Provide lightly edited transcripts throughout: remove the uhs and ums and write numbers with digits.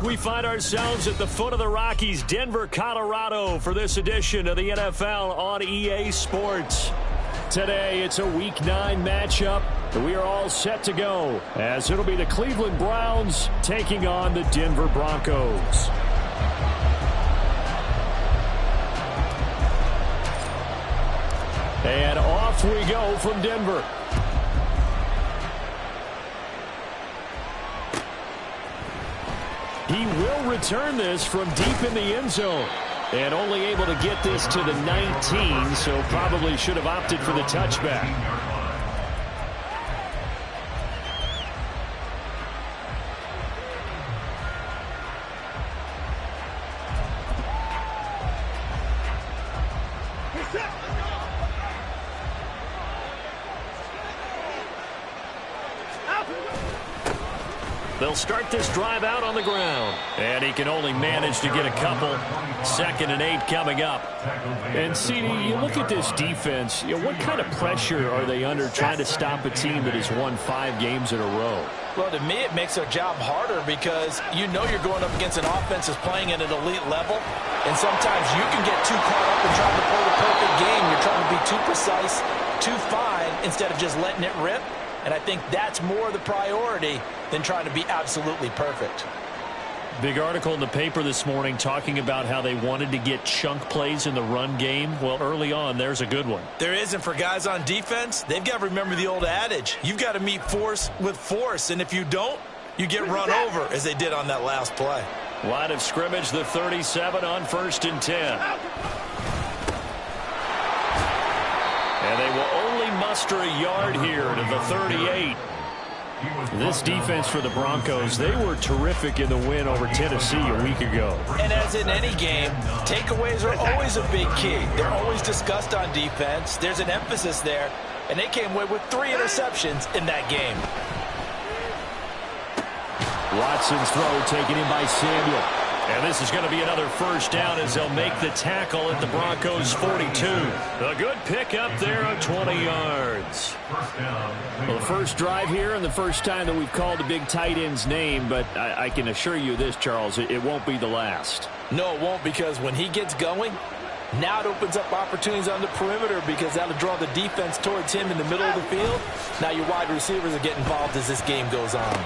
We find ourselves at the foot of the Rockies, Denver, Colorado, for this edition of the NFL on EA Sports. Today, it's a Week 9 matchup, and we are all set to go, as it'll be the Cleveland Browns taking on the Denver Broncos. And off we go from Denver. He will return this from deep in the end zone. And only able to get this to the 19, so probably should have opted for the touchback. They'll start this drive out on the ground. And he can only manage to get a couple. 2nd and 8 coming up. And, CD, you look at this defense, what kind of pressure are they under trying to stop a team that has won 5 games in a row? Well, to me, it makes their job harder because you know you're going up against an offense that's playing at an elite level. And sometimes you can get too caught up in trying to play the perfect game. You're trying to be too precise, too fine, instead of just letting it rip. And I think that's more the priority than trying to be absolutely perfect. Big article in the paper this morning talking about how they wanted to get chunk plays in the run game. Well, early on, there's a good one. There isn't for guys on defense. They've got to remember the old adage. You've got to meet force with force. And if you don't, you get run over, as they did on that last play. Line of scrimmage, the 37 on 1st and 10. And they will only muster a yard here to the 38. This defense for the Broncos, they were terrific in the win over Tennessee a week ago. And as in any game, takeaways are always a big key. They're always discussed on defense. There's an emphasis there, and they came away with 3 interceptions in that game. Watson's throw taken in by Samuel. And this is going to be another first down as they'll make the tackle at the Broncos' 42. A good pickup there of 20 yards. Well, the first drive here and the first time that we've called a big tight end's name, but I can assure you this, Charles, it won't be the last. No, it won't, because when he gets going, now it opens up opportunities on the perimeter because that'll draw the defense towards him in the middle of the field. Now your wide receivers will get involved as this game goes on.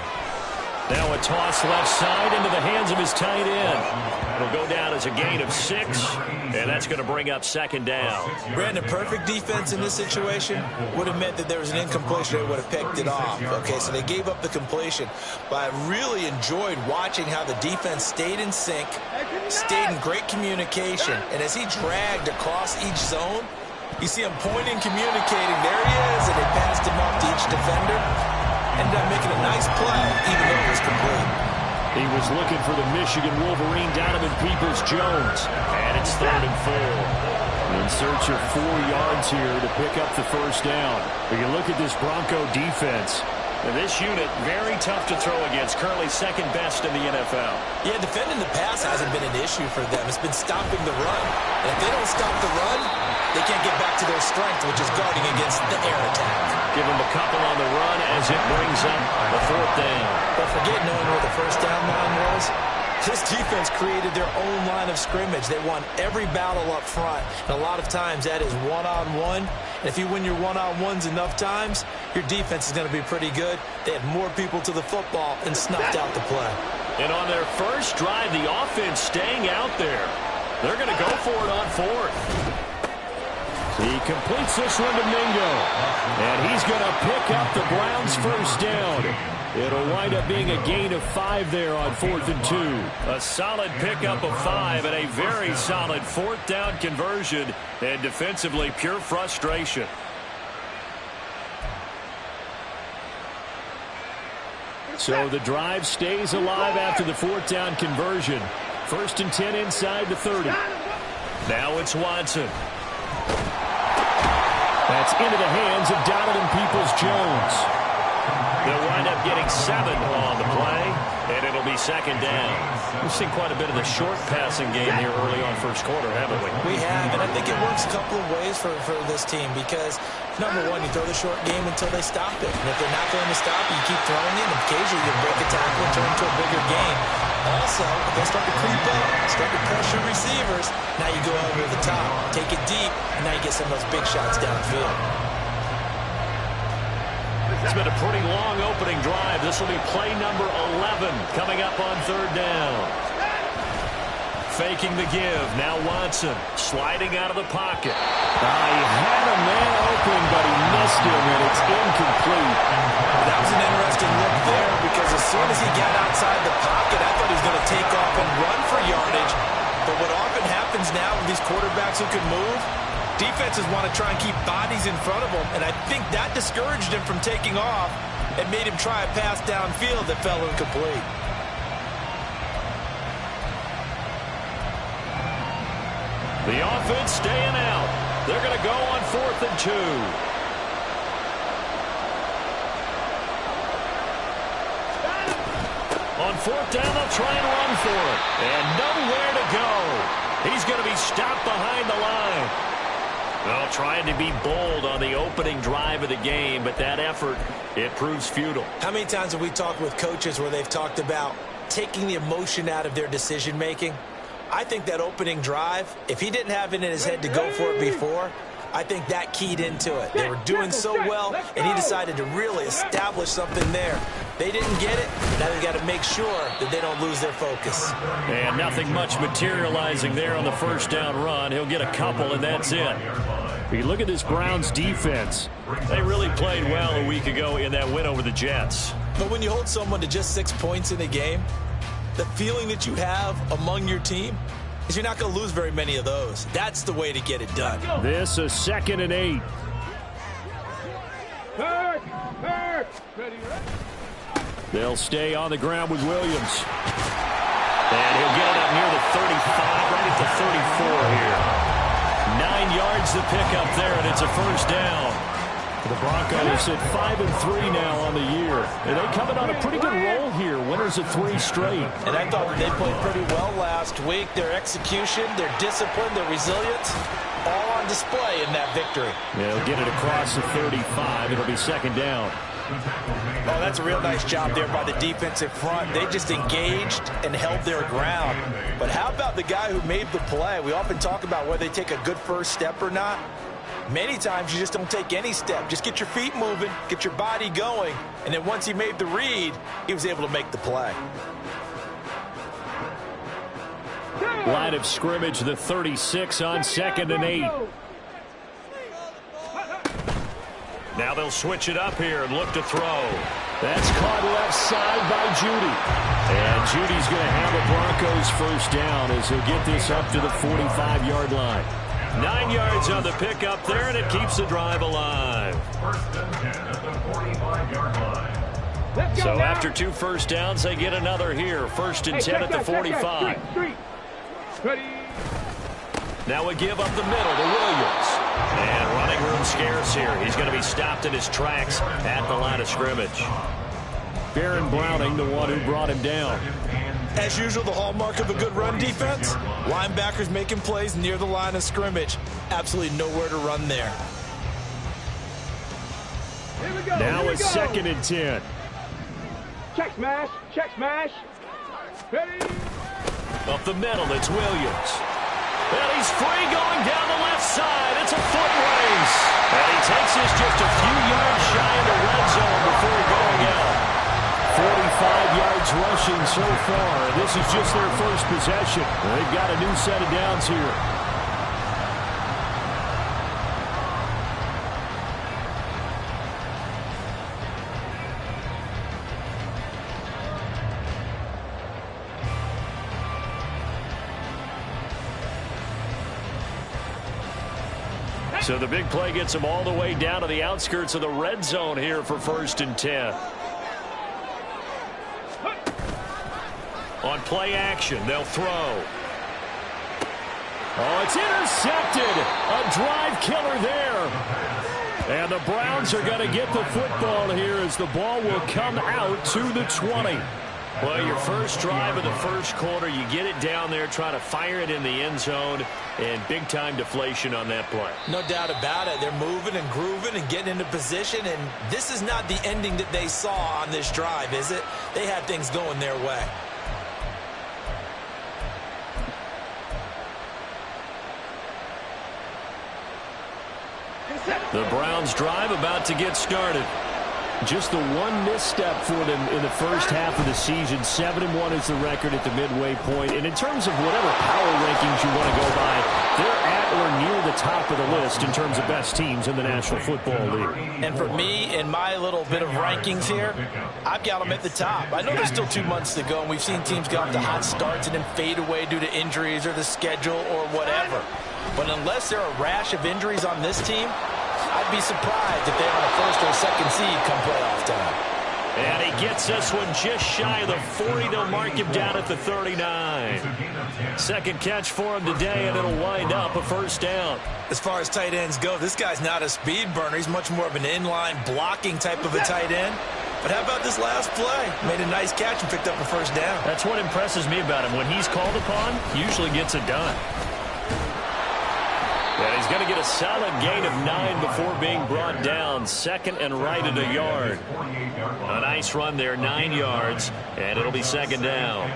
Now a toss left side into the hands of his tight end. It'll go down as a gain of 6, and that's going to bring up 2nd down. Brandon, perfect defense in this situation would have meant that there was an incompletion. They would have picked it off. Okay, so they gave up the completion. But I really enjoyed watching how the defense stayed in sync, stayed in great communication. And as he dragged across each zone, you see him pointing, communicating. There he is, and they passed him off to each defender. Ended up making a nice play, even though it was complete. He was looking for the Michigan Wolverine, Donovan Peoples-Jones. And it's 3rd and 4. In search of 4 yards here to pick up the first down. We can look at this Bronco defense. And this unit, very tough to throw against. Currently 2nd best in the NFL. Yeah, defending the pass hasn't been an issue for them. It's been stopping the run. And if they don't stop the run, they can't get back to their strength, which is guarding against the air attack. Give them a couple on the run as it brings up the 4th down. But forget knowing where the first down line was. This defense created their own line of scrimmage. They won every battle up front. And a lot of times that is one-on-one. And if you win your one-on-ones enough times, your defense is going to be pretty good. They had more people to the football and snuffed out the play. And on their first drive, the offense staying out there. They're going to go for it on 4th. He completes this one to Mingo. And he's going to pick up the Browns' first down. It'll wind up being a gain of 5 there on 4th and 2. A solid pickup of 5 and a very solid 4th down conversion. And defensively, pure frustration. So the drive stays alive after the 4th down conversion. 1st and 10 inside the 30. Now it's Watson. That's into the hands of Donovan Peoples-Jones. They'll wind up getting 7 on the play, and it'll be second down. We've seen quite a bit of the short passing game here early on first quarter, haven't we? We have, and I think it works a couple of ways for this team because, number one, you throw the short game until they stop it. And if they're not going to stop it, you keep throwing it, and occasionally you break a tackle and turn into a bigger game. Also, if they start to creep up, start to pressure receivers, now you go over the top, take it deep, and now you get some of those big shots downfield. It's been a pretty long opening drive. This will be play number 11 coming up on third down. Faking the give. Now Watson sliding out of the pocket. He had a man open, but he missed him, and it's incomplete. That was an interesting look there because as soon as he got outside the pocket, I thought he was going to take off and run for yardage. But what often happens now with these quarterbacks who can move, defenses want to try and keep bodies in front of them, and I think that discouraged him from taking off and made him try a pass downfield that fell incomplete. The offense staying out. They're going to go on 4th and 2. On 4th down, they'll try and run for it. And nowhere to go. He's going to be stopped behind the line. Well, trying to be bold on the opening drive of the game, but that effort, it proves futile. How many times have we talked with coaches where they've talked about taking the emotion out of their decision-making? I think that opening drive, if he didn't have it in his head to go for it before, I think that keyed into it. They were doing so well, and he decided to really establish something there. They didn't get it. Now they've got to make sure that they don't lose their focus. And nothing much materializing there on the first down run. He'll get a couple, and that's it. You look at this Browns defense. They really played well a week ago in that win over the Jets. But when you hold someone to just 6 points in a game, the feeling that you have among your team is you're not going to lose very many of those. That's the way to get it done. This is 2nd and 8. They'll stay on the ground with Williams. And he'll get it up near the 35, right at the 34 here. 9 yards to pick up there, and it's a first down. The Broncos at 5-3 now on the year. And they coming on a pretty good roll here. Winners of 3 straight. And I thought they played pretty well last week. Their execution, their discipline, their resilience, all on display in that victory. They'll get it across the 35. It'll be second down. Oh, that's a real nice job there by the defensive front. They just engaged and held their ground. But how about the guy who made the play? We often talk about whether they take a good first step or not. Many times you just don't take any step. Just get your feet moving, get your body going, and then once he made the read, he was able to make the play. Line of scrimmage, the 36 on 2nd and 8. Now they'll switch it up here and look to throw. That's caught left side by Judy. And Judy's going to have a Broncos first down as he'll get this up to the 45-yard line. 9 yards on the pickup there, and it keeps the drive alive. So after 2 first downs, they get another here. 1st and 10 at the 45. Now we give up the middle to Williams. And running room scarce here. He's going to be stopped in his tracks at the line of scrimmage. Baron Browning, the one who brought him down. As usual, the hallmark of a good run defense, linebackers making plays near the line of scrimmage. Absolutely nowhere to run there. Now it's 2nd and 10. Check smash, check smash. Ready? Up the middle, it's Williams. And he's free going down the left side. It's a foot race. And he takes this just a few yards shy of the red zone before going out. 45 yards rushing so far. This is just their first possession. They've got a new set of downs here. So the big play gets them all the way down to the outskirts of the red zone here for 1st and 10. On play action, they'll throw. Oh, it's intercepted. A drive killer there. And the Browns are going to get the football here as the ball will come out to the 20. Well, your first drive of the first quarter, you get it down there, try to fire it in the end zone, and big-time deflation on that play. No doubt about it. They're moving and grooving and getting into position, and this is not the ending that they saw on this drive, is it? They had things going their way. The Browns drive about to get started. Just the one misstep for them in the first half of the season. 7-1 is the record at the midway point. And in terms of whatever power rankings you want to go by, they're at or near the top of the list in terms of best teams in the National Football League. And for me, in my little bit of rankings here, I've got them at the top. I know there's still 2 months to go, and we've seen teams get off to hot starts and then fade away due to injuries or the schedule or whatever. But unless there are a rash of injuries on this team, I'd be surprised if they're on a first or second seed come playoff time. And he gets this one just shy of the 40. They'll mark him down at the 39. Second catch for him today, and it'll wind up a first down. As far as tight ends go, this guy's not a speed burner. He's much more of an inline blocking type of a tight end. But how about this last play? Made a nice catch and picked up a first down. That's what impresses me about him. When he's called upon, he usually gets it done. And he's going to get a solid gain of 9 before being brought down. Second and right at a yard. A nice run there, 9 yards, and it'll be second down.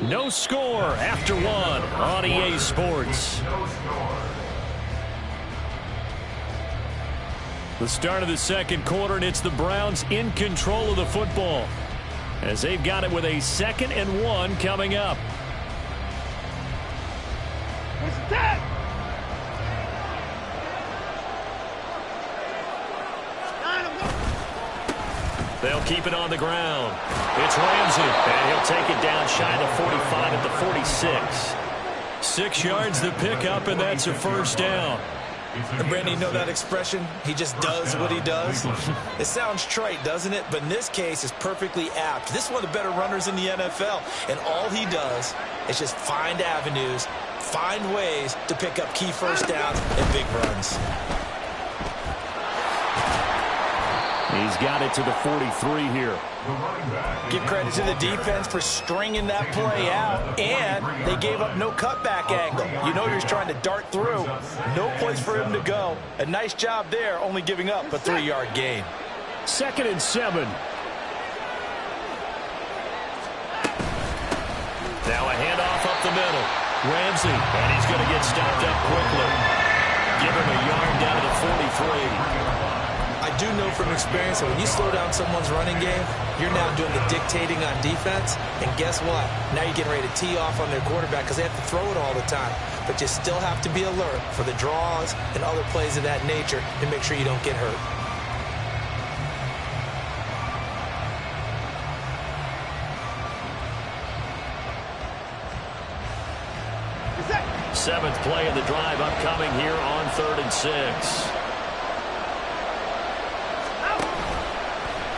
No score after 1 on EA Sports. The start of the second quarter, and it's the Browns in control of the football as they've got it with a 2nd and 1 coming up. They'll keep it on the ground. It's Ramsey, and he'll take it down shy of the 45 at the 46. 6 yards to pick up, and that's a first down. And Brandon, you know that expression? He just does what he does. It sounds trite, doesn't it? But in this case, it's perfectly apt. This is one of the better runners in the NFL, and all he does is just find avenues, find ways to pick up key first downs and big runs. He's got it to the 43 here. Give credit to the defense for stringing that play out, and they gave up no cutback angle. You know you're trying to dart through. No place for him to go. A nice job there, only giving up a 3-yard gain. 2nd and 7. Now a handoff up the middle. Ramsey, and he's going to get stopped up quickly. Give him a yard down to the 43. I do know from experience that when you slow down someone's running game, you're now doing the dictating on defense. And guess what? Now you're getting ready to tee off on their quarterback because they have to throw it all the time. But you still have to be alert for the draws and other plays of that nature and make sure you don't get hurt. Seventh play of the drive upcoming here on 3rd and 6.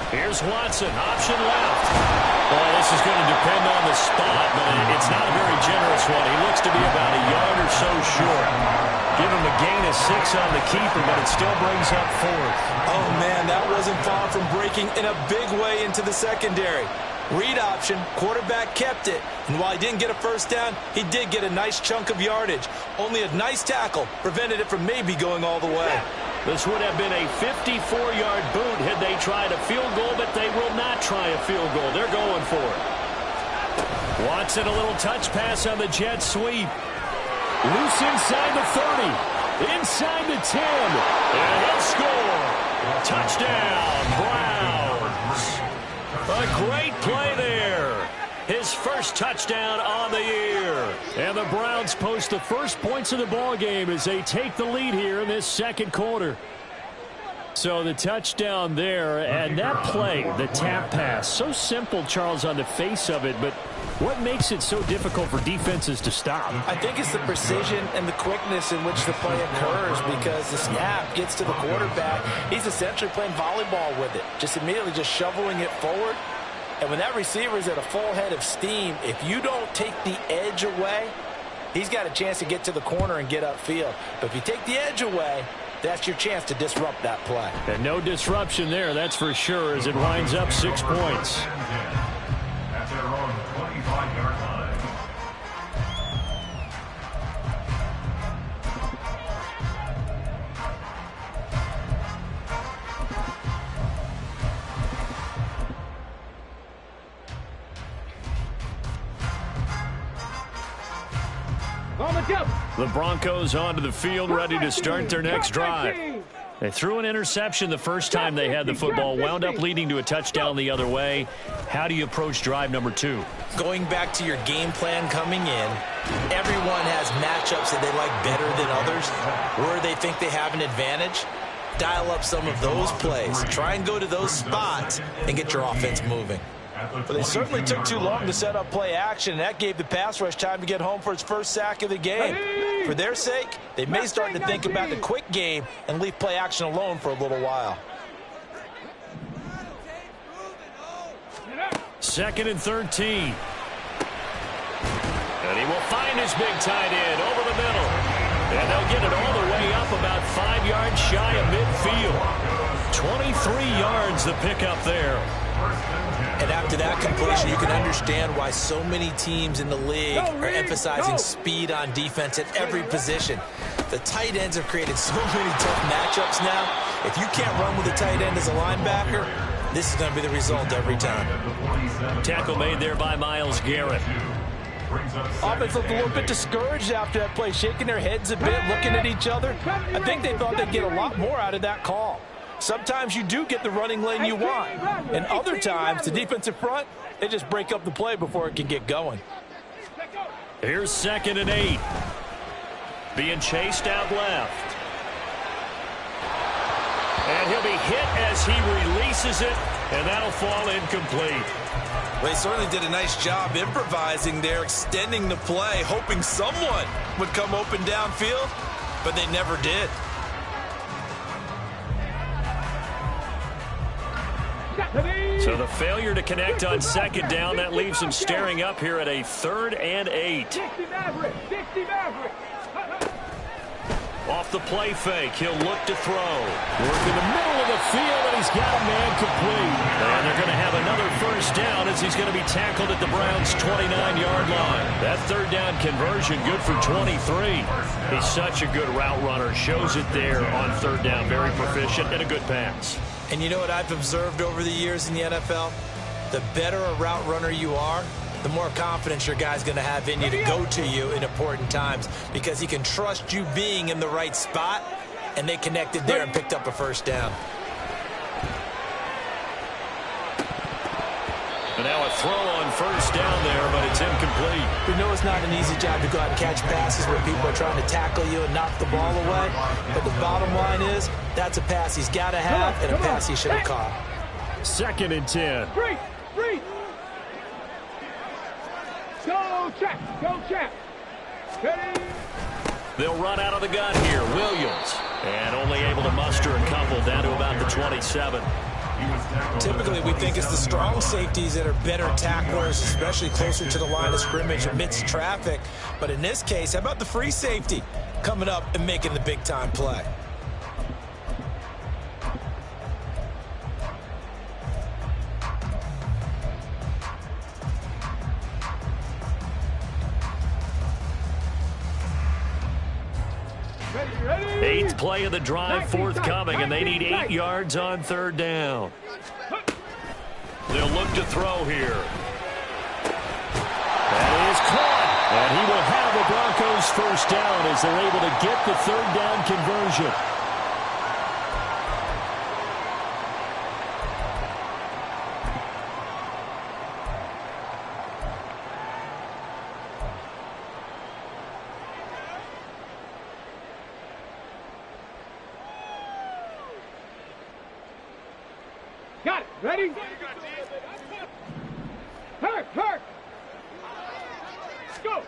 Here's Watson, option left. Boy, this is going to depend on the spot, but it's not a very generous one. He looks to be about a yard or so short. Give him a gain of 6 on the keeper, but it still brings up 4th. Oh, man, that wasn't far from breaking in a big way into the secondary. Read option, quarterback kept it, and while he didn't get a first down, he did get a nice chunk of yardage. Only a nice tackle prevented it from maybe going all the way. This would have been a 54-yard boot had they tried a field goal, but they will not try a field goal. They're going for it. Watson, a little touch pass on the jet sweep. Loose inside the 30, inside the 10, and he'll score. Touchdown, Browns. A great play there. His first touchdown on the year. And the Browns post the first points of the ball game as they take the lead here in this second quarter. So the touchdown there, and that play, the tap pass, so simple, Charles, on the face of it, but what makes it so difficult for defenses to stop? I think it's the precision and the quickness in which the play occurs, because the snap gets to the quarterback. He's essentially playing volleyball with it, just immediately just shoveling it forward. And when that receiver is at a full head of steam, if you don't take the edge away, he's got a chance to get to the corner and get upfield. But if you take the edge away, that's your chance to disrupt that play. And no disruption there, that's for sure, as it winds up 6 points. At their own 25-yard line. The Broncos onto the field, ready to start their next drive. They threw an interception the first time they had the football, wound up leading to a touchdown the other way. How do you approach drive number 2? Going back to your game plan coming in, everyone has matchups that they like better than others, where they think they have an advantage. Dial up some of those plays. Try and go to those spots and get your offense moving. But they certainly took too long to set up play action, and that gave the pass rush time to get home for its first sack of the game. For their sake, they may start to think about the quick game and leave play action alone for a little while. 2nd and 13. And he will find his big tight end over the middle. And they'll get it all the way up about 5 yards shy of midfield. 23 yards the pickup there. And after that completion, you can understand why so many teams in the league are emphasizing speed on defense at every position. The tight ends have created so many tough matchups now. If you can't run with a tight end as a linebacker, this is going to be the result every time. Tackle made there by Myles Garrett. Offense looked a little bit discouraged after that play, shaking their heads a bit, looking at each other. I think they thought they'd get a lot more out of that call. Sometimes you do get the running lane you want, and other times the defensive front, they just break up the play before it can get going. Here's 2nd and 8. Being chased out left. And he'll be hit as he releases it, and that'll fall incomplete. Well, they certainly did a nice job improvising there, extending the play, hoping someone would come open downfield, but they never did. So the failure to connect on 2nd down, that leaves him staring up here at a 3rd and 8. Off the play fake, he'll look to throw. Work in the middle of the field, and he's got a man complete. And they're going to have another 1st down as he's going to be tackled at the Browns' 29-yard line. That 3rd down conversion, good for 23. He's such a good route runner. Shows it there on 3rd down. Very proficient and a good pass. And you know what I've observed over the years in the NFL? The better a route runner you are, the more confidence your guy's going to have in you to go to you in important times, because he can trust you being in the right spot, and they connected there and picked up a 1st down. And now a throw on 1st down there, but it's incomplete. We know it's not an easy job to go out and catch passes where people are trying to tackle you and knock the ball away. But the bottom line is, that's a pass he's got to have and a pass he should have caught. 2nd and 10. Freeze! Go, check! Go, check! Ready? They'll run out of the gun here. Williams. And only able to muster a couple down to about the 27. Typically, we think it's the strong safeties that are better tacklers, especially closer to the line of scrimmage amidst traffic. But in this case, how about the free safety coming up and making the big-time play? Ready? 8th play of the drive forthcoming, and they need 8 yards on 3rd down. They'll look to throw here. That is caught, and he will have the Broncos 1st down as they're able to get the 3rd down conversion. Got it. Ready? Hurt! Go!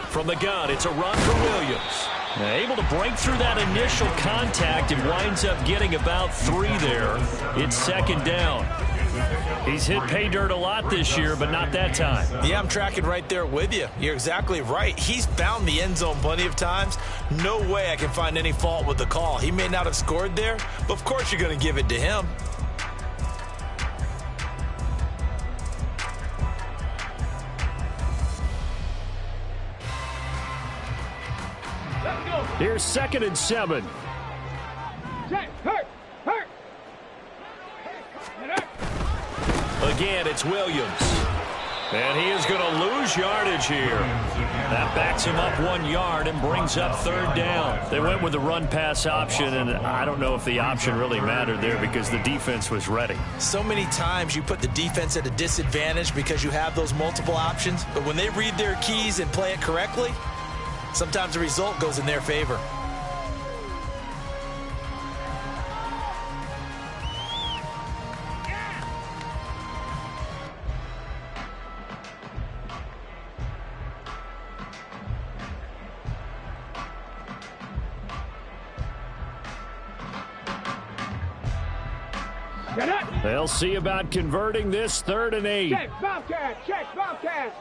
From the gun, it's a run for Williams. Able to break through that initial contact and winds up getting about 3 there. It's 2nd down. He's hit pay dirt a lot this year, but not that time. Yeah, I'm tracking right there with you. You're exactly right. He's found the end zone plenty of times. No way I can find any fault with the call. He may not have scored there, but of course you're going to give it to him. Here's 2nd and 7. Check. Hurt. Again, it's Williams. And he is going to lose yardage here. That backs him up 1 yard and brings up 3rd down. They went with the run-pass option, and I don't know if the option really mattered there because the defense was ready. So many times you put the defense at a disadvantage because you have those multiple options, but when they read their keys and play it correctly, sometimes the result goes in their favor. They'll see about converting this 3rd and 8. Check, Bobcat. Check, Bobcat.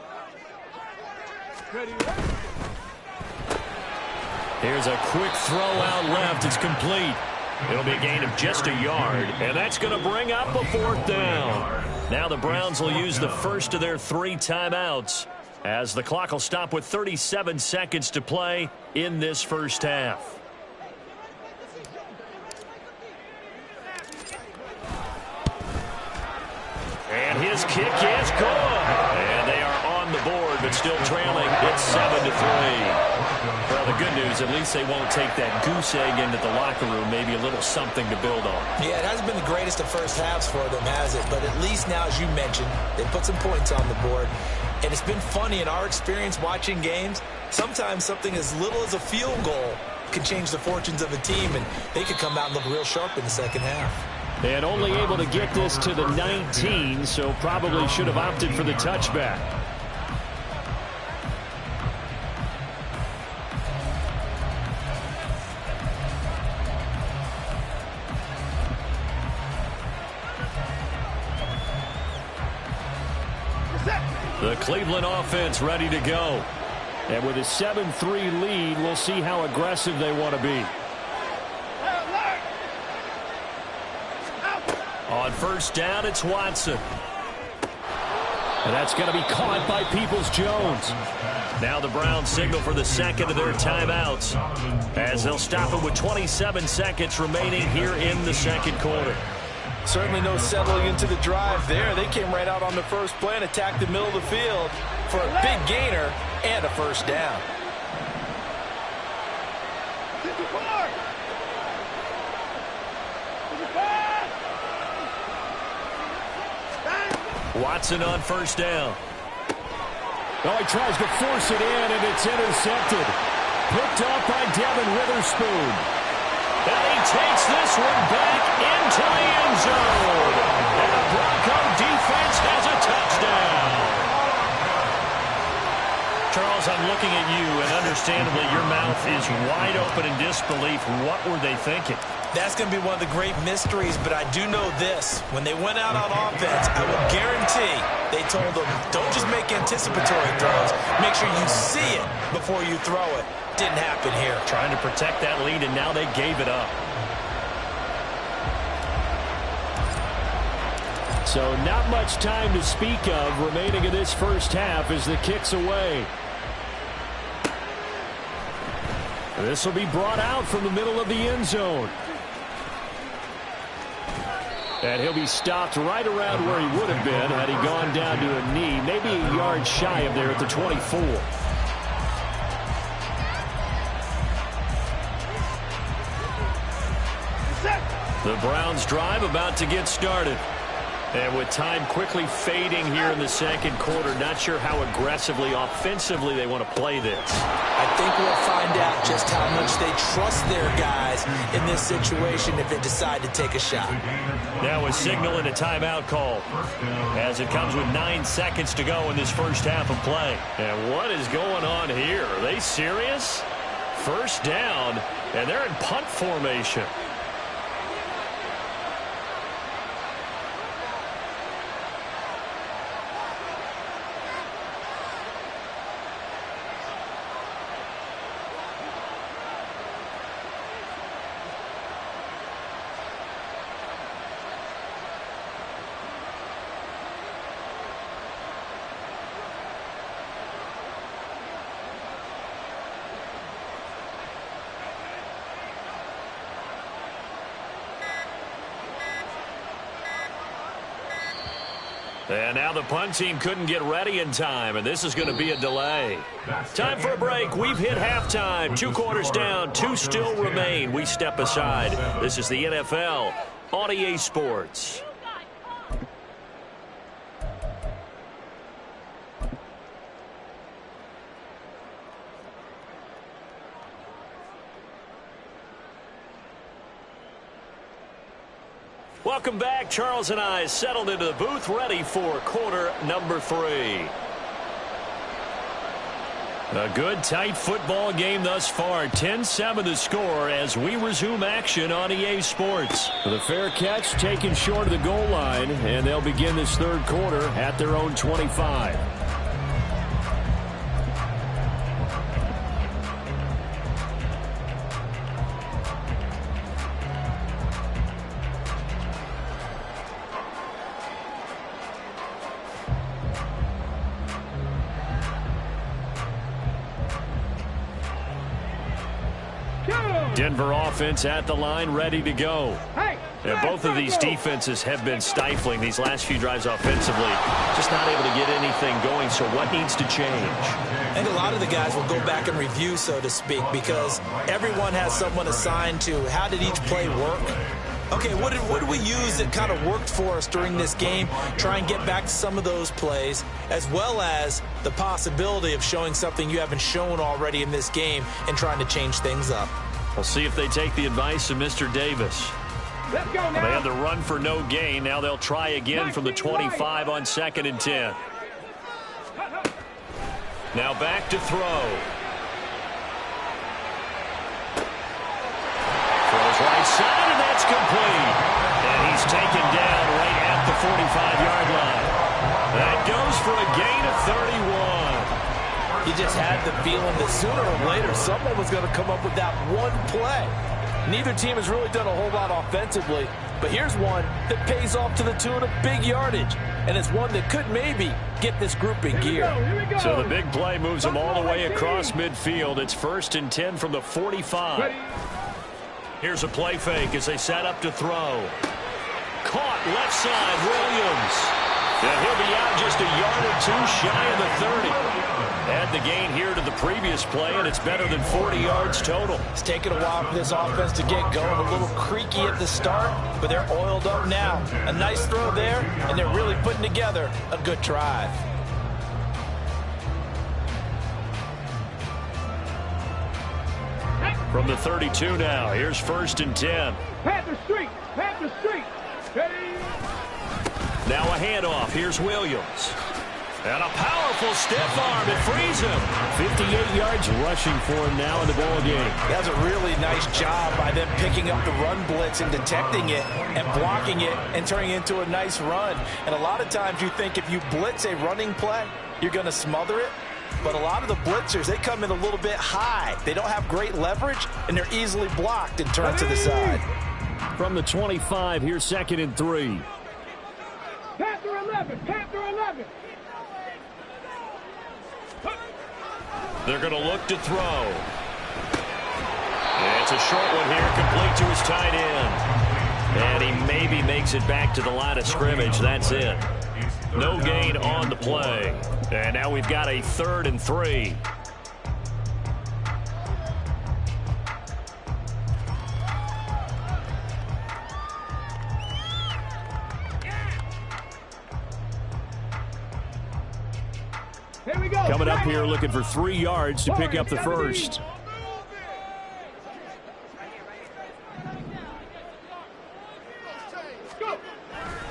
Here's a quick throw out left. It's complete. It'll be a gain of just a yard, and that's going to bring up a 4th down. Now the Browns will use the first of their 3 timeouts as the clock will stop with 37 seconds to play in this first half. And his kick is good. And they are on the board, but still trailing. It's 7-3. Well, the good news, at least they won't take that goose egg into the locker room. Maybe a little something to build on. Yeah, it hasn't been the greatest of first halves for them, has it? But at least now, as you mentioned, they put some points on the board. And it's been funny in our experience watching games. Sometimes something as little as a field goal can change the fortunes of a team, and they could come out and look real sharp in the second half. And only able to get this to the 19, so probably should have opted for the touchback. The Cleveland offense ready to go. And with a 7-3 lead, we'll see how aggressive they want to be. On first down, it's Watson. And that's going to be caught by Peoples-Jones. Now the Browns signal for the second of their timeouts as they'll stop it with 27 seconds remaining here in the second quarter. Certainly no settling into the drive there. They came right out on the first play and attacked the middle of the field for a big gainer and a first down. Watson on first down. Oh, he tries to force it in, and it's intercepted. Picked up by Devin Witherspoon. And he takes this one back into the end zone. And the Bronco defense has a touchdown. Charles, I'm looking at you, and understandably your mouth is wide open in disbelief. What were they thinking? That's going to be one of the great mysteries, but I do know this. When they went out on offense, I will guarantee they told them, don't just make anticipatory throws. Make sure you see it before you throw it. Didn't happen here. Trying to protect that lead, and now they gave it up. So not much time to speak of remaining in this first half as the kick's away. This will be brought out from the middle of the end zone. And he'll be stopped right around where he would have been had he gone down to a knee, maybe a yard shy of there at the 24. The Browns drive about to get started. And with time quickly fading here in the second quarter, not sure how aggressively, offensively they want to play this. I think we'll find out just how much they trust their guys in this situation if they decide to take a shot. Now a signal and a timeout call as it comes with 9 seconds to go in this first half of play. And what is going on here? Are they serious? First down, and they're in punt formation. And now the punt team couldn't get ready in time, and this is going to be a delay. Time for a break. We've hit halftime. 2 quarters down, 2 still remain. We step aside. This is the NFL on EA Sports. Welcome back. Charles and I settled into the booth, ready for quarter number 3. A good, tight football game thus far. 10-7 the score as we resume action on EA Sports. The fair catch taken short of the goal line, and they'll begin this third quarter at their own 25. Denver offense at the line, ready to go. And both of these defenses have been stifling these last few drives offensively. Just not able to get anything going, so what needs to change? I think a lot of the guys will go back and review, so to speak, because everyone has someone assigned to how did each play work. Okay, what did we use that kind of worked for us during this game? Try and get back to some of those plays, as well as the possibility of showing something you haven't shown already in this game and trying to change things up. We'll see if they take the advice of Mr. Davis. Let's go now. They had the run for no gain. Now they'll try again from the 25 on 2nd and 10. Now back to throw. Throws right side, and that's complete. And he's taken down right at the 45-yard line. That goes for a gain of 31. You just had the feeling that sooner or later someone was going to come up with that one play. Neither team has really done a whole lot offensively, but here's one that pays off to the tune of big yardage, and it's one that could maybe get this group in gear. So the big play moves them all the way across midfield. It's 1st and 10 from the 45. Here's a play fake as they set up to throw. Caught left side, Williams. And he'll be out just a yard or 2 shy of the 30. Add the gain here to the previous play, and it's better than 40 yards total. It's taken a while for this offense to get going. A little creaky at the start, but they're oiled up now. A nice throw there, and they're really putting together a good drive. From the 32 now, here's 1st and 10. Panther Street. Panther Street. Ready? Now a handoff. Here's Williams. And a powerful stiff arm. It frees him. 58 yards rushing for him now in the ball game. That's a really nice job by them picking up the run blitz and detecting it and blocking it and turning it into a nice run. And a lot of times you think if you blitz a running play, you're going to smother it. But a lot of the blitzers, they come in a little bit high. They don't have great leverage, and they're easily blocked and turned to the side. From the 25, here's 2nd and 3. Panther 11. Panther 11. They're going to look to throw. And it's a short one here, complete to his tight end. And he maybe makes it back to the line of scrimmage. That's it. No gain on the play. And now we've got a 3rd and 3. Here we go. Coming up here looking for 3 yards to pick up the first.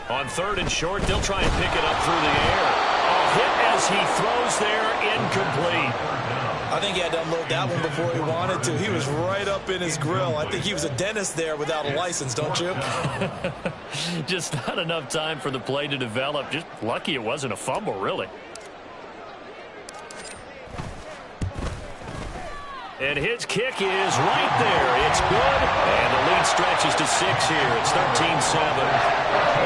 On 3rd and short, they'll try and pick it up through the air. A hit as he throws there, incomplete. I think he had to unload that one before he wanted to. He was right up in his grill. I think he was a dentist there without a license, don't you? Just not enough time for the play to develop. Just lucky it wasn't a fumble, really. And his kick is right there. It's good. And the lead stretches to 6 here. It's 13-7.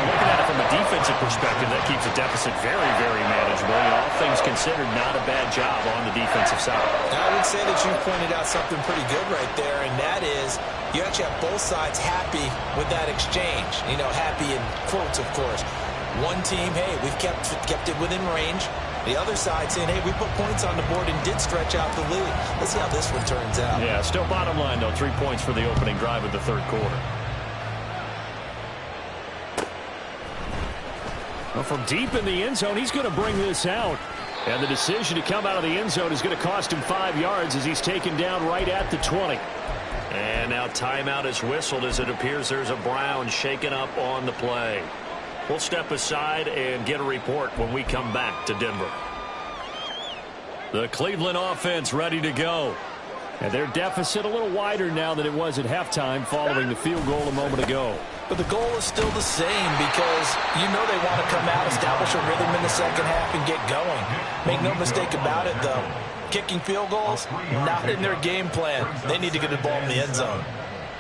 Looking at it from a defensive perspective, that keeps the deficit very, very manageable. And all things considered, not a bad job on the defensive side. I would say that you pointed out something pretty good right there, and that is you actually have both sides happy with that exchange. You know, happy in quotes, of course. One team, hey, we've kept it within range. The other side saying, hey, we put points on the board and did stretch out the lead. Let's see how this one turns out. Yeah, still bottom line, though. 3 points for the opening drive of the third quarter. Well, from deep in the end zone, he's going to bring this out. And the decision to come out of the end zone is going to cost him 5 yards as he's taken down right at the 20. And now timeout is whistled as it appears there's a Brown shaken up on the play. We'll step aside and get a report when we come back to Denver. The Cleveland offense ready to go. And their deficit a little wider now than it was at halftime following the field goal a moment ago. But the goal is still the same because you know they want to come out, establish a rhythm in the second half, and get going. Make no mistake about it, though. Kicking field goals, not in their game plan. They need to get the ball in the end zone.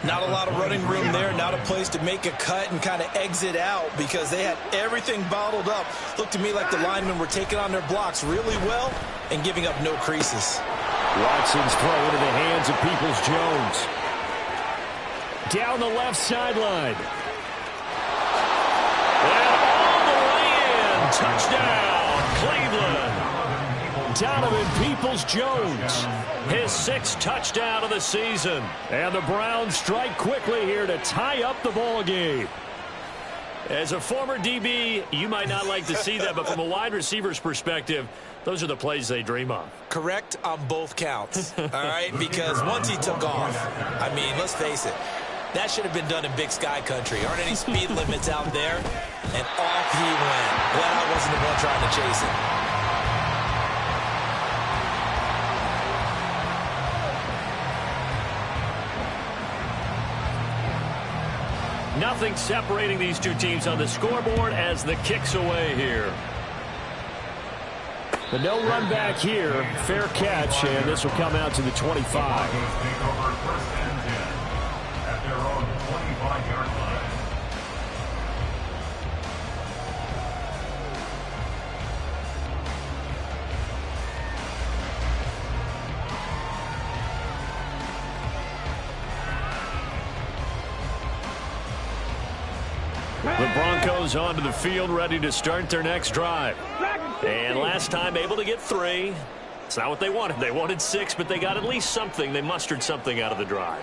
Not a lot of running room there, not a place to make a cut and kind of exit out because they had everything bottled up. Looked to me like the linemen were taking on their blocks really well and giving up no creases. Watson's throw into the hands of Peoples-Jones. Down the left sideline. And all the way in. Touchdown, Cleveland. Donovan Peoples-Jones, his 6th touchdown of the season. And the Browns strike quickly here to tie up the ball game. As a former DB, you might not like to see that, but from a wide receiver's perspective, those are the plays they dream of. Correct on both counts, all right? Because once he took off, I mean, let's face it, that should have been done in Big Sky Country. Aren't any speed limits out there? And off he went. Glad I wasn't the one trying to chase him. Nothing separating these two teams on the scoreboard as the kick's away here. But no run back here. Fair catch, and this will come out to the 25. At their own 25-yard line. The Broncos onto the field, ready to start their next drive. And last time able to get 3. It's not what they wanted. They wanted 6, but they got at least something. They mustered something out of the drive.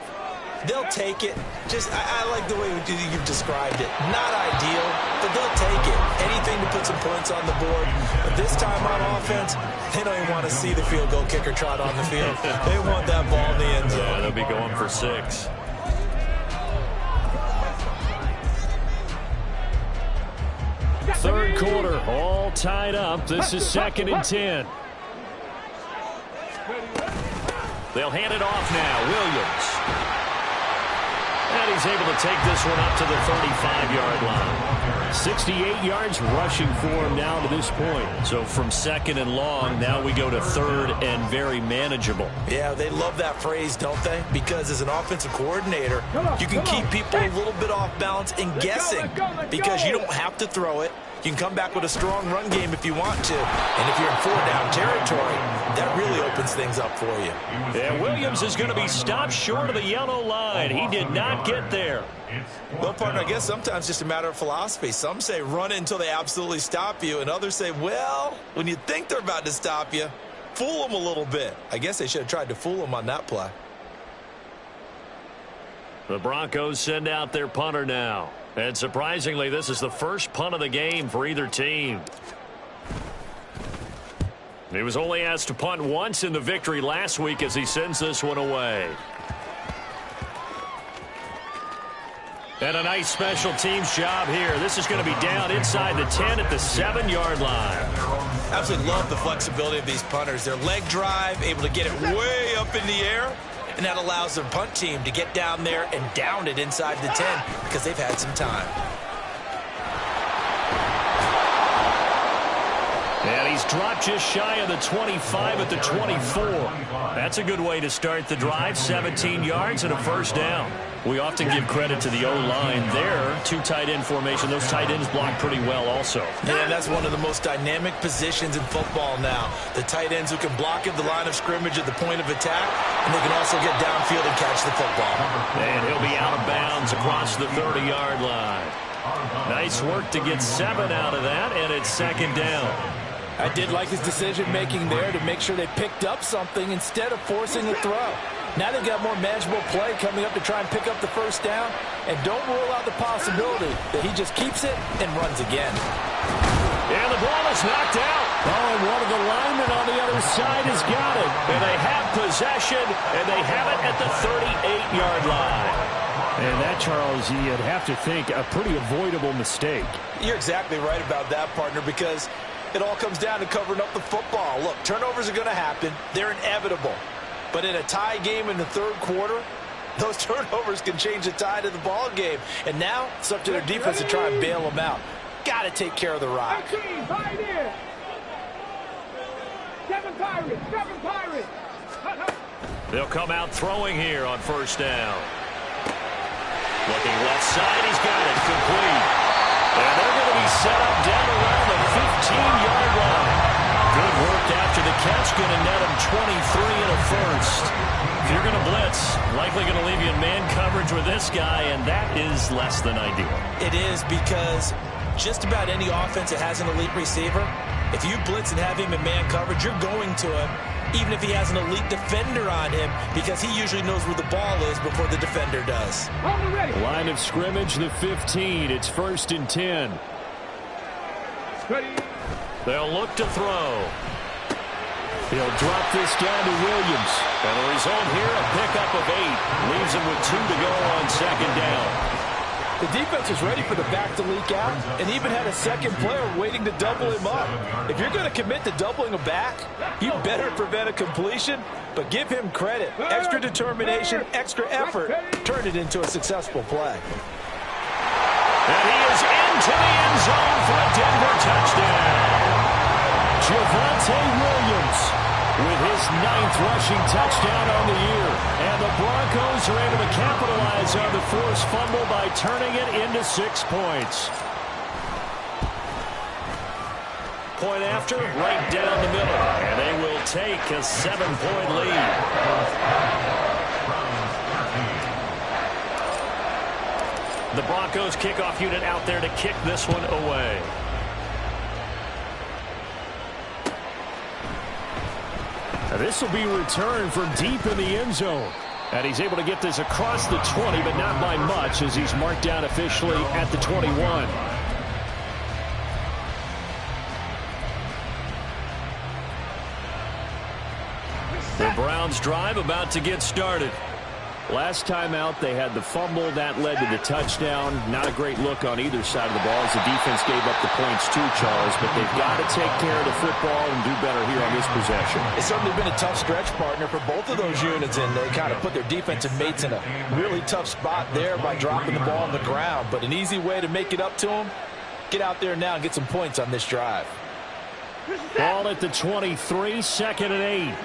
They'll take it. I like the way you've described it. Not ideal, but they'll take it. Anything to put some points on the board. But this time on offense, they don't even want to see the field goal kicker trot on the field. They want that ball in the end zone. Yeah, they'll be going for 6. Third quarter, all tied up. This is 2nd and 10. They'll hand it off now. Williams. And he's able to take this one up to the 35-yard line. 68 yards rushing for him now to this point. So from 2nd and long, now we go to 3rd and very manageable. Yeah, they love that phrase, don't they? Because as an offensive coordinator, you can keep people a little bit off balance and guessing because you don't have to throw it. You can come back with a strong run game if you want to. And if you're in 4-down territory, that really opens things up for you. And Williams is going to be stopped short of the yellow line. He did not get there. Well, partner, I guess sometimes just a matter of philosophy. Some say run it until they absolutely stop you, and others say, well, when you think they're about to stop you, fool them a little bit. I guess they should have tried to fool them on that play. The Broncos send out their punter now. And surprisingly, this is the first punt of the game for either team. He was only asked to punt once in the victory last week as he sends this one away. And a nice special teams job here. This is going to be down inside the 10 at the 7-yard line. Absolutely love the flexibility of these punters. Their leg drive, able to get it way up in the air. And that allows their punt team to get down there and down it inside the 10 because they've had some time. And he's dropped just shy of the 25 at the 24. That's a good way to start the drive. 17 yards and a first down. We often give credit to the O-line there. 2 tight end formation. Those tight ends block pretty well also. Yeah, that's one of the most dynamic positions in football now. The tight ends who can block at the line of scrimmage at the point of attack, and they can also get downfield and catch the football. And he'll be out of bounds across the 30-yard line. Nice work to get 7 out of that, and it's second down. I did like his decision-making there to make sure they picked up something instead of forcing a throw. Now they've got more manageable play coming up to try and pick up the first down, and don't rule out the possibility that he just keeps it and runs again. And the ball is knocked out. Oh, and one of the linemen on the other side has got it. And they have possession, and they have it at the 38-yard line. And that, Charles, you'd have to think a pretty avoidable mistake. You're exactly right about that, partner, because it all comes down to covering up the football. Look, turnovers are going to happen. They're inevitable. But in a tie game in the third quarter, those turnovers can change the tide of the ball game. And now it's up to their defense to try and bail them out. Got to take care of the rock. 13, right in. 7 Pirates, 7 Pirates. They'll come out throwing here on first down. Looking left side, he's got it complete. And they're going to be set up down around the 15-yard line. Good work after the catch, going to net him 23 and a first. If you're going to blitz, likely going to leave you in man coverage with this guy, and that is less than ideal. It is, because just about any offense that has an elite receiver, if you blitz and have him in man coverage, you're going to him, even if he has an elite defender on him, because he usually knows where the ball is before the defender does. Line of scrimmage, the 15. It's 1st and 10. Ready. They'll look to throw. He'll drop this down to Williams. And the result here, a pickup of 8. Leaves him with 2 to go on second down. The defense was ready for the back to leak out and even had a second player waiting to double him up. If you're going to commit to doubling a back, you better prevent a completion, but give him credit. Extra determination, extra effort turned it into a successful play. And he is into the end zone for a Denver touchdown. Javonte Williams with his 9th rushing touchdown on the year. And the Broncos are able to capitalize on the forced fumble by turning it into 6 points. Point after, right down the middle. And they will take a 7-point lead. The Broncos kickoff unit out there to kick this one away. Now this will be returned from deep in the end zone. And he's able to get this across the 20, but not by much, as he's marked down officially at the 21. The Browns drive about to get started. Last time out, they had the fumble. That led to the touchdown. Not a great look on either side of the ball as the defense gave up the points too, Charles. But they've got to take care of the football and do better here on this possession. It's certainly been a tough stretch, partner, for both of those units, and they kind of put their defensive mates in a really tough spot there by dropping the ball on the ground. But an easy way to make it up to them, get out there now and get some points on this drive. Ball at the 23, 2nd and 8.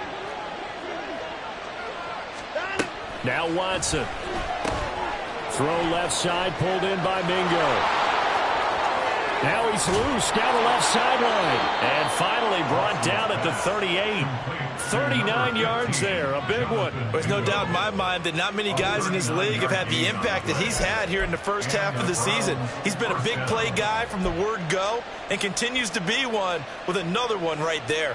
Now Watson. Throw left side, pulled in by Mingo. Now he's loose down the left sideline. And finally brought down at the 38. 39 yards there, a big one. There's no doubt in my mind that not many guys in this league have had the impact that he's had here in the first half of the season. He's been a big play guy from the word go and continues to be one with another one right there.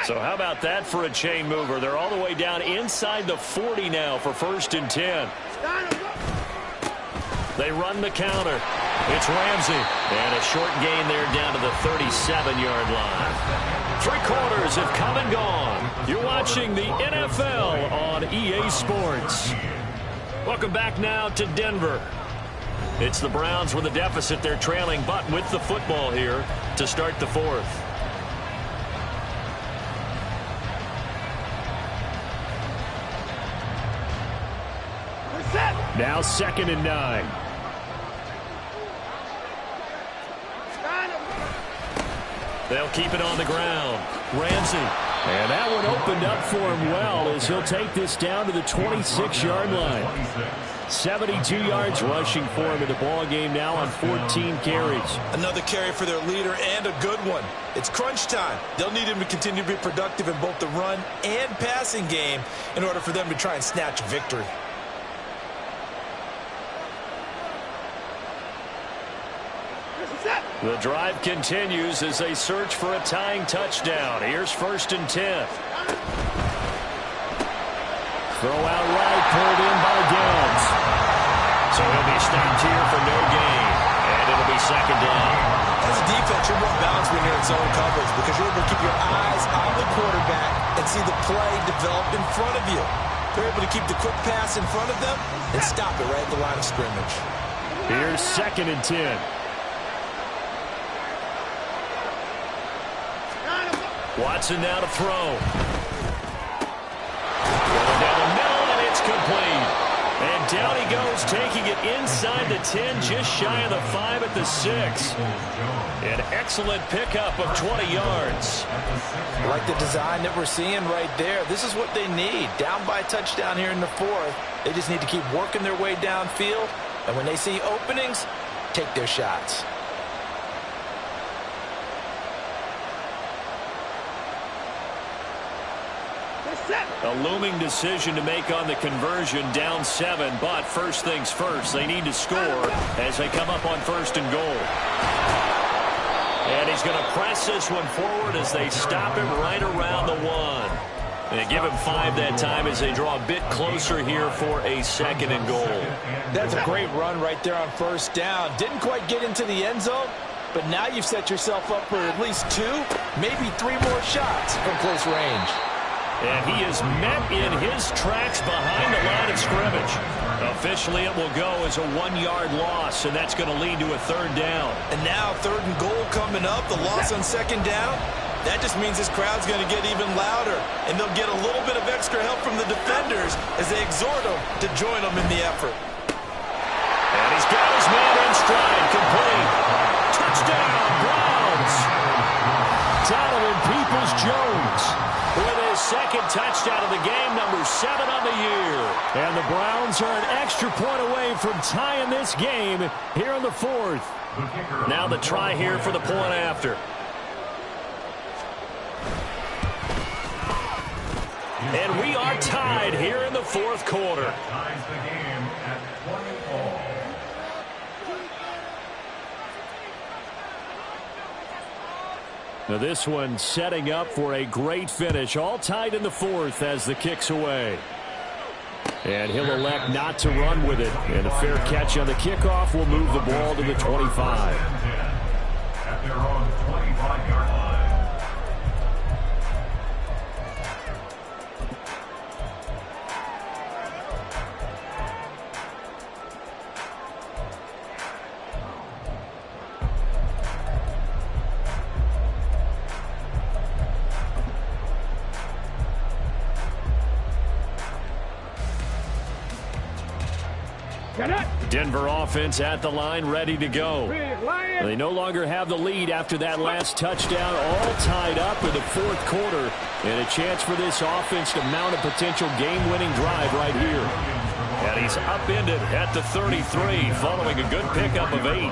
So how about that for a chain mover? They're all the way down inside the 40 now for 1st and 10. They run the counter. It's Ramsey. And a short gain there down to the 37-yard line. 3 quarters have come and gone. You're watching the NFL on EA Sports. Welcome back now to Denver. It's the Browns with a deficit. They're trailing, but with the football here to start the 4th. Now 2nd and 9. They'll keep it on the ground. Ramsey. And that one opened up for him well as he'll take this down to the 26-yard line. 72 yards rushing for him in the ball game now on 14 carries. Another carry for their leader and a good one. It's crunch time. They'll need him to continue to be productive in both the run and passing game in order for them to try and snatch victory. The drive continues as they search for a tying touchdown. Here's 1st and 10. Throw out right, pulled in by Downs. So he'll be stopped here for no gain. And it'll be 2nd down. As a defense, you're more balanced when you're in zone coverage because you're able to keep your eyes on the quarterback and see the play develop in front of you. They're able to keep the quick pass in front of them and stop it right at the line of scrimmage. Here's 2nd and 10. Watson now to throw. Going down the middle, and it's complete. And down he goes, taking it inside the 10, just shy of the 5 at the 6. An excellent pickup of 20 yards. Like the design that we're seeing right there. This is what they need. Down by a touchdown here in the 4th. They just need to keep working their way downfield. And when they see openings, take their shots. A looming decision to make on the conversion, down 7, but first things first, they need to score as they come up on 1st and goal. And he's going to press this one forward as they stop him right around the 1. And give him 5 that time as they draw a bit closer here for a 2nd and goal. That's a great run right there on 1st down. Didn't quite get into the end zone, but now you've set yourself up for at least 2, maybe 3 more shots from close range. And he is met in his tracks behind the line of scrimmage. Officially, it will go as a 1-yard loss, and that's going to lead to a 3rd down. And now 3rd and goal coming up, the loss on 2nd down. That just means this crowd's going to get even louder, and they'll get a little bit of extra help from the defenders as they exhort them to join them in the effort. And he's got his man in stride, complete. Touchdown, Browns. Donovan Peoples-Jones with his 2nd touchdown of the game, number 7 on the year. And the Browns are an extra point away from tying this game here in the 4th. Now the try here for the point after. And we are tied here in the 4th quarter. Ties the game at 24. Now this one setting up for a great finish. All tied in the 4th as the kick's away. And he'll elect not to run with it. And a fair catch on the kickoff will move the ball to the 25. At their own 25-yard line. Denver offense at the line, ready to go. They no longer have the lead after that last touchdown, all tied up in the 4th quarter. And a chance for this offense to mount a potential game-winning drive right here. And he's upended at the 33, following a good pickup of 8.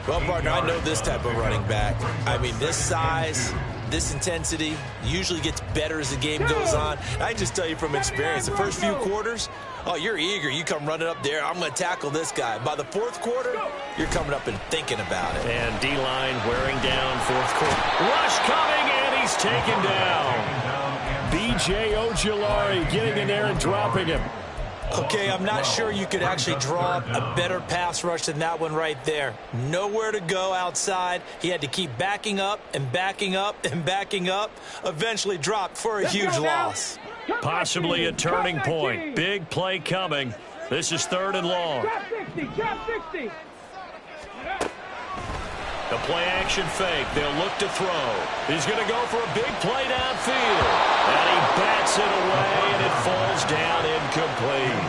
Well, partner, I know this type of running back. I mean, this size, this intensity usually gets better as the game goes on. I just tell you from experience, the first few quarters, oh, you're eager. You come running up there. I'm going to tackle this guy. By the 4th quarter, you're coming up and thinking about it. And D-line wearing down 4th quarter. Rush coming, and he's taken down. B.J. Ojulari getting in there and dropping him. Okay, I'm not sure you could actually draw up a better pass rush than that one right there. Nowhere to go outside. He had to keep backing up and backing up and backing up. Eventually dropped for a huge loss. Possibly a turning point. Big play coming. This is 3rd and long. Trap 60. The play action fake. They'll look to throw. He's going to go for a big play downfield. And he bats it away, and it falls down incomplete.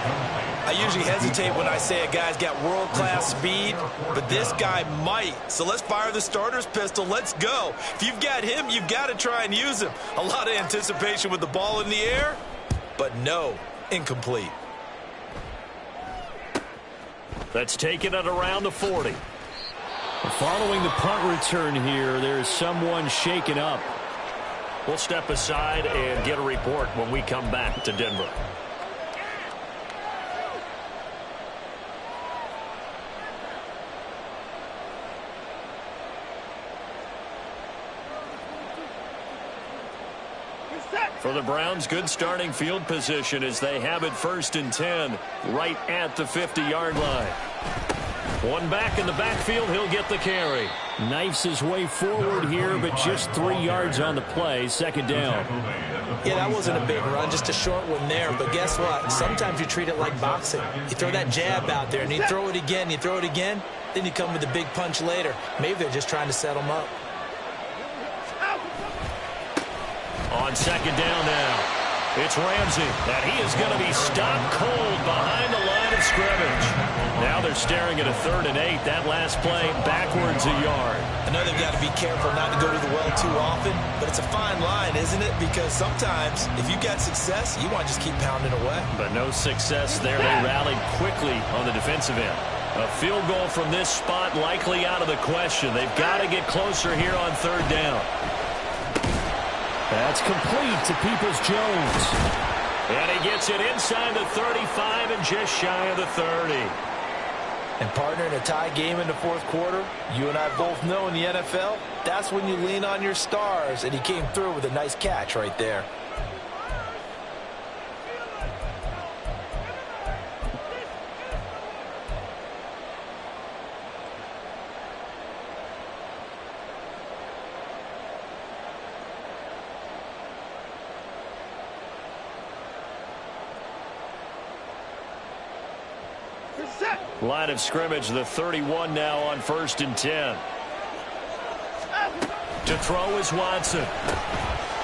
I usually hesitate when I say a guy's got world-class speed, but this guy might. So let's fire the starter's pistol. Let's go. If you've got him, you've got to try and use him. A lot of anticipation with the ball in the air, but no, incomplete. That's taken at around the 40. Following the punt return here, there's someone shaken up. We'll step aside and get a report when we come back to Denver. For the Browns, good starting field position as they have it 1st and 10 right at the 50-yard line. One back in the backfield. He'll get the carry. Knifes his way forward here, but just 3 yards on the play. 2nd down. Yeah, that wasn't a big run, just a short one there. But guess what? Sometimes you treat it like boxing. You throw that jab out there, and you throw it again, then you come with a big punch later. Maybe they're just trying to set him up. On 2nd down now, it's Ramsey, and he is going to be stopped cold behind the line of scrimmage. Now they're staring at a 3rd and 8. That last play backwards a yard. I know they've got to be careful not to go to the well too often, but it's a fine line, isn't it? Because sometimes if you've got success, you want to just keep pounding away. But no success there. They rallied quickly on the defensive end. A field goal from this spot likely out of the question. They've got to get closer here on 3rd down. That's complete to Peoples-Jones. And he gets it inside the 35 and just shy of the 30. And partner, in a tie game in the 4th quarter, you and I both know in the NFL, that's when you lean on your stars. And he came through with a nice catch right there. Line of scrimmage, the 31 now on 1st and 10. To throw is Watson.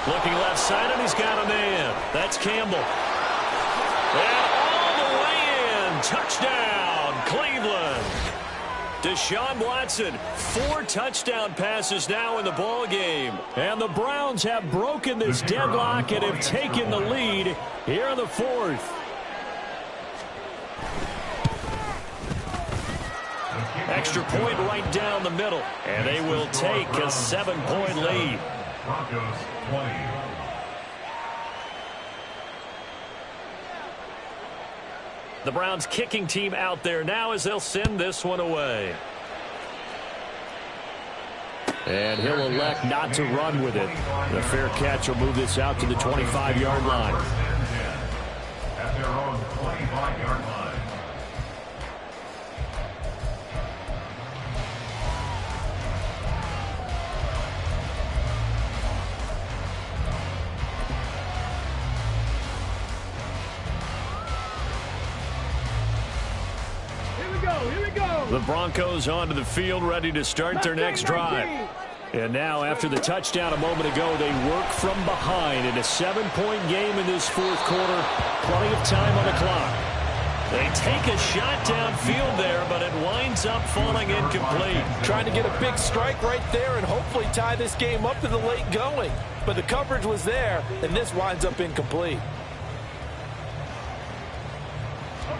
Looking left side, and he's got a man. That's Campbell. And all the way in. Touchdown, Cleveland. Deshaun Watson, 4 touchdown passes now in the ball game. And the Browns have broken this deadlock and have taken the lead here in the 4th. Extra point right down the middle, and they will take a 7-point lead. Broncos 20. The Browns kicking team out there now as they'll send this one away. And he'll elect not to run with it. The fair catch will move this out to the 25-yard line. At their own 25-yard line. The Broncos onto the field, ready to start their next drive. And now, after the touchdown a moment ago, they work from behind in a 7-point game in this 4th quarter. Plenty of time on the clock. They take a shot downfield there, but it winds up falling incomplete. Trying to get a big strike right there and hopefully tie this game up in the late going. But the coverage was there, and this winds up incomplete.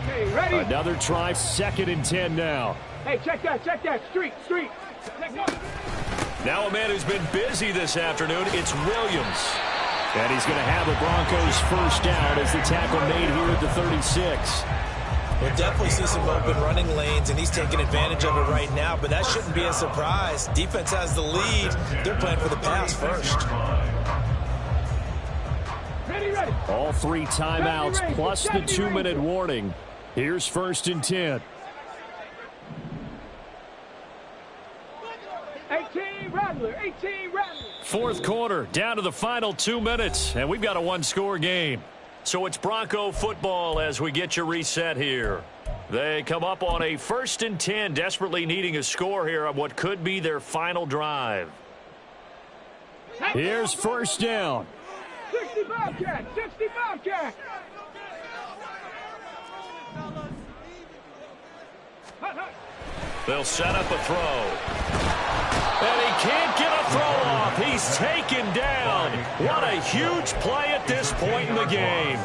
Okay, ready? Another try, 2nd and 10 now. Hey, check that, street. Now a man who's been busy this afternoon, it's Williams. And he's going to have a Broncos 1st down as the tackle made here at the 36. We'll definitely see some open running lanes, and he's taking advantage of it right now, but that shouldn't be a surprise. Defense has the lead. They're playing for the pass first. Ready. All 3 timeouts plus the 2-minute warning. Here's 1st and 10. 18 Rattler. 4th quarter, down to the final 2 minutes, and we've got a 1-score game. So it's Bronco football as we get you reset here. They come up on a 1st and 10, desperately needing a score here on what could be their final drive. Here's 1st down. 65 cat. They'll set up a throw. And he can't get a throw off. He's taken down. What a huge play at this point in the game.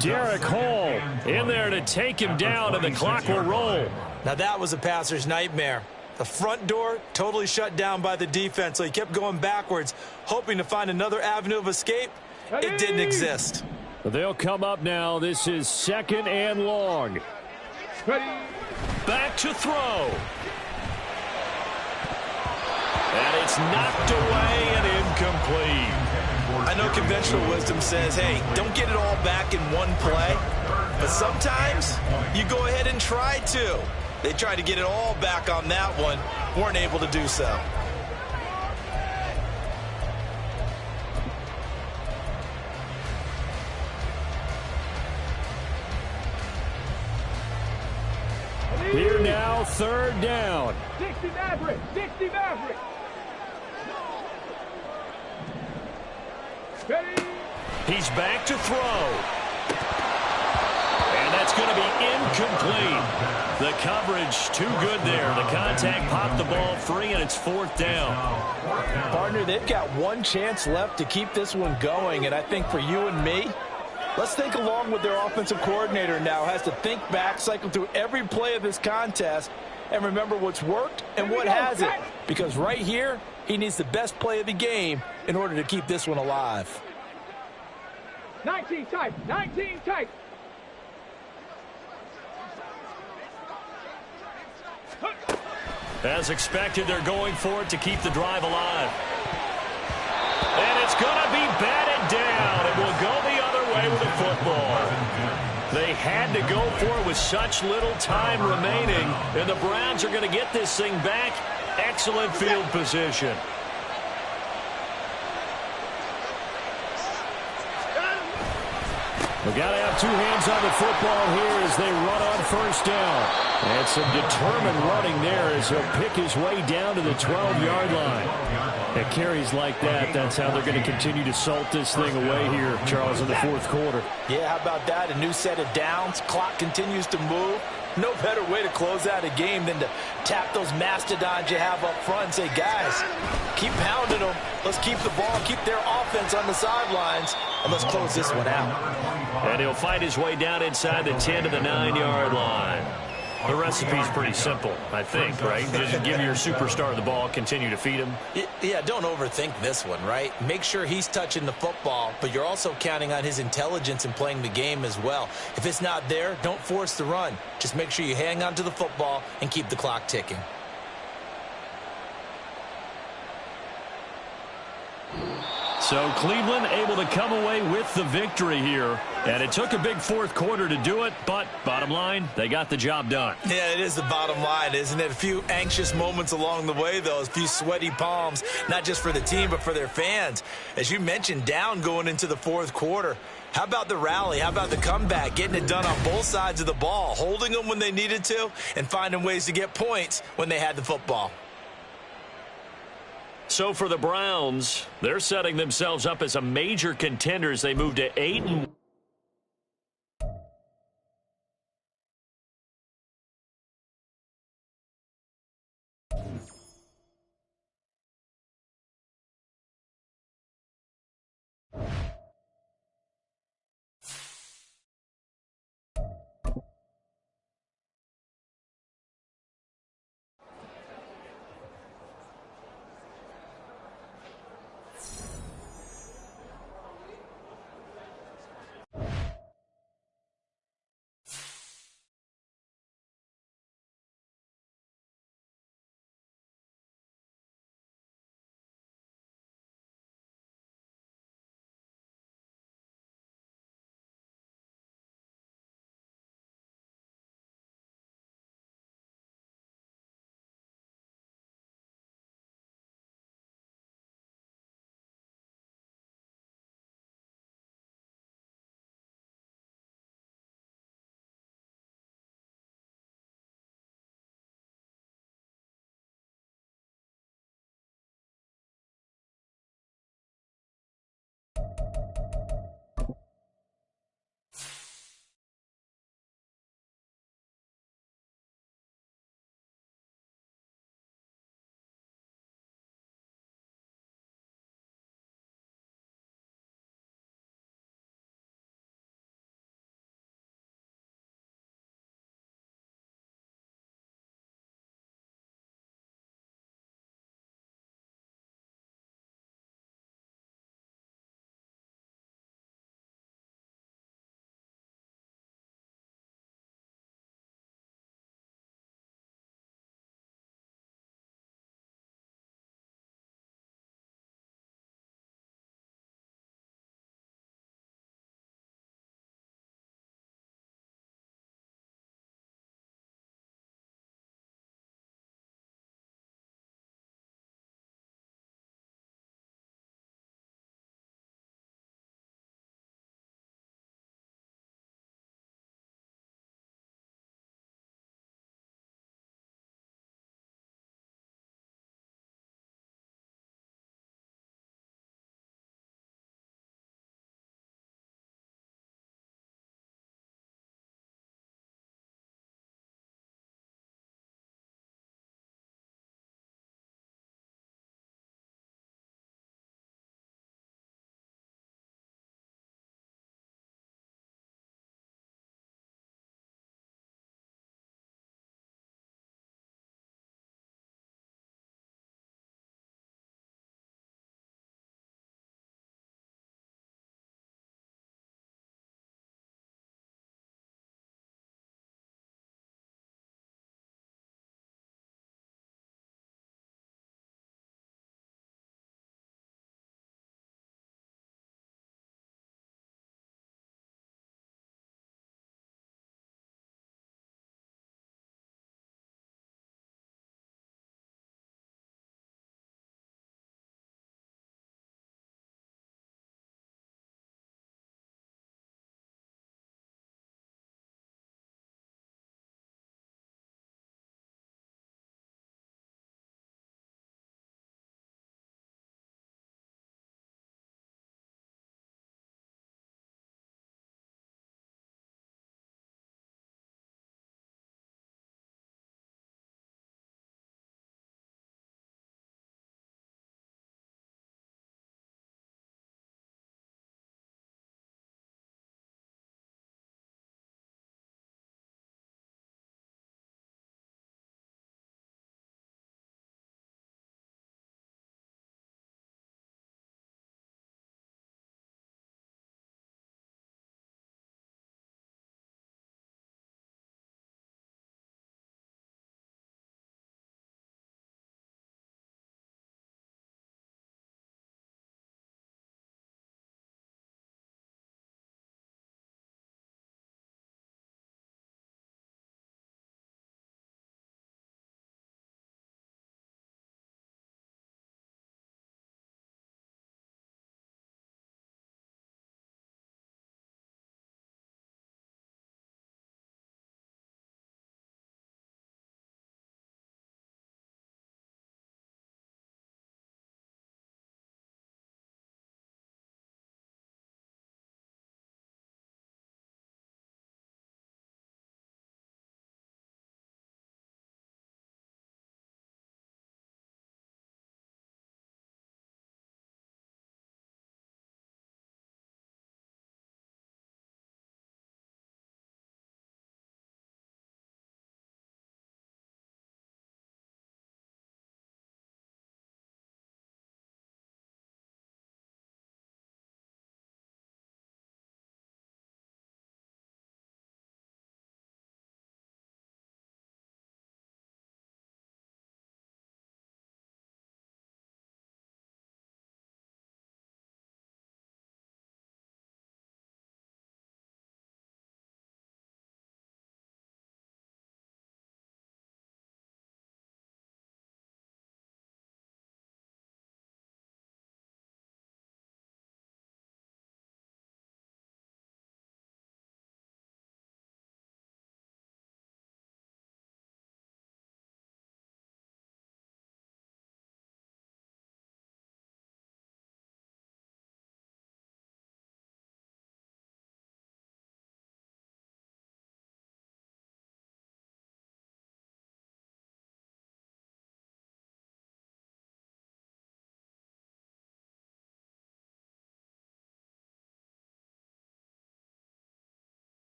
Derek Hall in there to take him down, and the clock will roll. Now that was a passer's nightmare. The front door totally shut down by the defense, so he kept going backwards, hoping to find another avenue of escape. It didn't exist. They'll come up now. This is 2nd and long. Back to throw. And it's knocked away and incomplete. I know conventional wisdom says, hey, don't get it all back in one play. But sometimes you go ahead and try to. They tried to get it all back on that one. Weren't able to do so. Here now, third down. 60 Maverick, 60 Maverick. Ready. He's back to throw. And that's going to be incomplete. The coverage too good there. The contact popped the ball free, and it's fourth down. Partner, they've got one chance left to keep this one going, and I think for you and me, let's think along with their offensive coordinator now. Has to think back, cycle through every play of this contest, and remember what's worked and what hasn't. Because right here, he needs the best play of the game in order to keep this one alive. 19 tight, 19 tight. As expected, they're going for it to keep the drive alive. And it's going to be batted down. It will go the other way with the football. They had to go for it with such little time remaining, and the Browns are going to get this thing back. Excellent field position. We've got to have two hands on the football here as they run on first down. And some determined running there as he'll pick his way down to the 12-yard line. At carries like that, that's how they're going to continue to salt this thing away here, Charles, in the fourth quarter. Yeah, how about that? A new set of downs. Clock continues to move. No better way to close out a game than to tap those mastodons you have up front and say, guys, keep pounding them. Let's keep the ball, keep their offense on the sidelines, and let's close this one out. And he'll fight his way down inside the 10 to the 9-yard line. The recipe's pretty simple, I think, right? Just give your superstar the ball, continue to feed him. Yeah, don't overthink this one, right? Make sure he's touching the football, but you're also counting on his intelligence in playing the game as well. If it's not there, don't force the run. Just make sure you hang on to the football and keep the clock ticking. So Cleveland able to come away with the victory here. And it took a big fourth quarter to do it, but bottom line, they got the job done. Yeah, it is the bottom line, isn't it? A few anxious moments along the way, though. A few sweaty palms, not just for the team, but for their fans. As you mentioned, down going into the fourth quarter. How about the rally? How about the comeback? Getting it done on both sides of the ball, holding them when they needed to, and finding ways to get points when they had the football. So for the Browns, they're setting themselves up as a major contender as they move to 8-1.